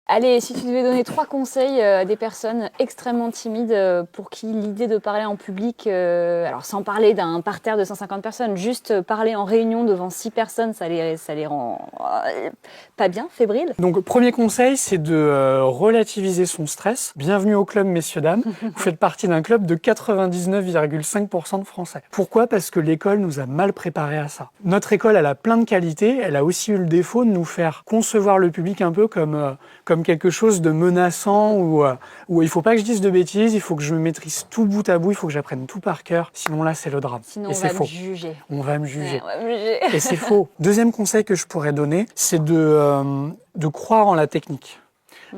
Allez, si tu devais donner 3 conseils à des personnes extrêmement timides pour qui l'idée de parler en public, alors sans parler d'un parterre de 150 personnes, juste parler en réunion devant 6 personnes, ça les rend pas bien, fébriles. Donc, premier conseil, c'est de relativiser son stress. Bienvenue au club, messieurs, dames. Vous faites partie d'un club de 99,5% de Français. Pourquoi ? Parce que l'école nous a mal préparés à ça. Notre école, elle a plein de qualités. Elle a aussi eu le défaut de nous faire concevoir le public un peu comme quelque chose de menaçant où il faut pas que je dise de bêtises, il faut que je maîtrise tout bout à bout, il faut que j'apprenne tout par cœur. Sinon là, c'est le drame. Sinon, Et on va c'est faux. me juger. On va me juger. Ouais, on va me juger. Et c'est faux. Deuxième conseil que je pourrais donner, c'est de croire en la technique.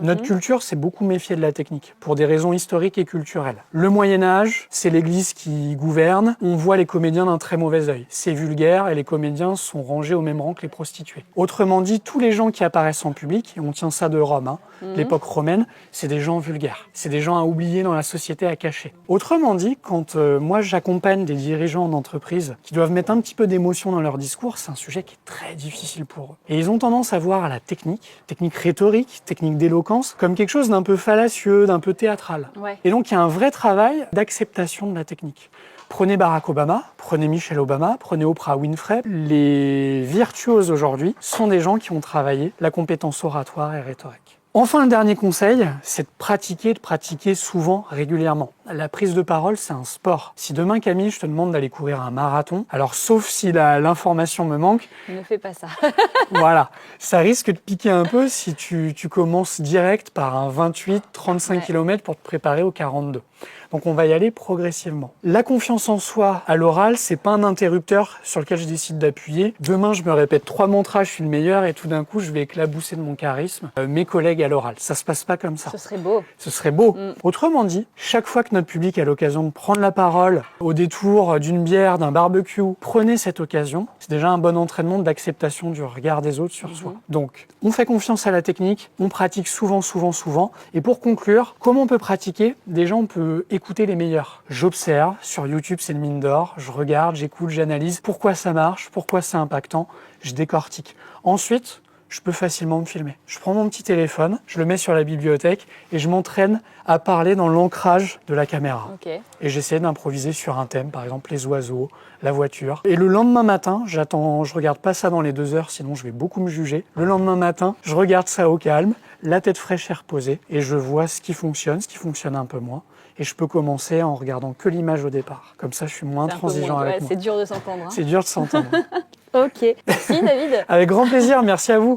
Notre culture s'est beaucoup méfiée de la technique, pour des raisons historiques et culturelles. Le Moyen-Âge, c'est l'Église qui gouverne. On voit les comédiens d'un très mauvais œil. C'est vulgaire et les comédiens sont rangés au même rang que les prostituées. Autrement dit, tous les gens qui apparaissent en public, et on tient ça de Rome, l'époque romaine, c'est des gens vulgaires. C'est des gens à oublier dans la société, à cacher. Autrement dit, quand moi j'accompagne des dirigeants d'entreprise qui doivent mettre un petit peu d'émotion dans leur discours, c'est un sujet qui est très difficile pour eux. Et ils ont tendance à voir la technique rhétorique, technique d'éloquence, comme quelque chose d'un peu fallacieux, d'un peu théâtral. Ouais. Et donc il y a un vrai travail d'acceptation de la technique. Prenez Barack Obama, prenez Michelle Obama, prenez Oprah Winfrey. Les virtuoses aujourd'hui sont des gens qui ont travaillé la compétence oratoire et rhétorique. Enfin, le dernier conseil, c'est de pratiquer souvent, régulièrement. La prise de parole, c'est un sport. Si demain, Camille, je te demande d'aller courir un marathon, alors sauf si l'information me manque, Ne fais pas ça. voilà, ça risque de piquer un peu si tu commences direct par un 28-35 km pour te préparer au 42. Donc on va y aller progressivement. La confiance en soi à l'oral, c'est pas un interrupteur sur lequel je décide d'appuyer. Demain, je me répète 3 mantras, je suis le meilleur et tout d'un coup, je vais éclabousser de mon charisme mes collègues à l'oral. Ça se passe pas comme ça. Ce serait beau. Ce serait beau. Autrement dit, chaque fois que notre public a l'occasion de prendre la parole au détour d'une bière, d'un barbecue, prenez cette occasion. C'est déjà un bon entraînement de l'acceptation du regard des autres sur soi. Donc, on fait confiance à la technique, on pratique souvent. Et pour conclure, comment on peut pratiquer ? Déjà, on peut écouter les meilleurs. J'observe, sur YouTube, c'est une mine d'or. Je regarde, j'écoute, j'analyse pourquoi ça marche, pourquoi c'est impactant. Je décortique. Ensuite, je peux facilement me filmer. Je prends mon petit téléphone, je le mets sur la bibliothèque et je m'entraîne à parler dans l'ancrage de la caméra. Okay. Et j'essaie d'improviser sur un thème, par exemple les oiseaux, la voiture. Et le lendemain matin, je regarde pas ça dans les 2 heures, sinon je vais beaucoup me juger. Le lendemain matin, je regarde ça au calme, la tête fraîche et reposée, et je vois ce qui fonctionne un peu moins. Et je peux commencer en regardant que l'image au départ. Comme ça, je suis moins transigeant avec moi. C'est dur de s'entendre. C'est dur de s'entendre. Ok, merci David. Avec grand plaisir, merci à vous.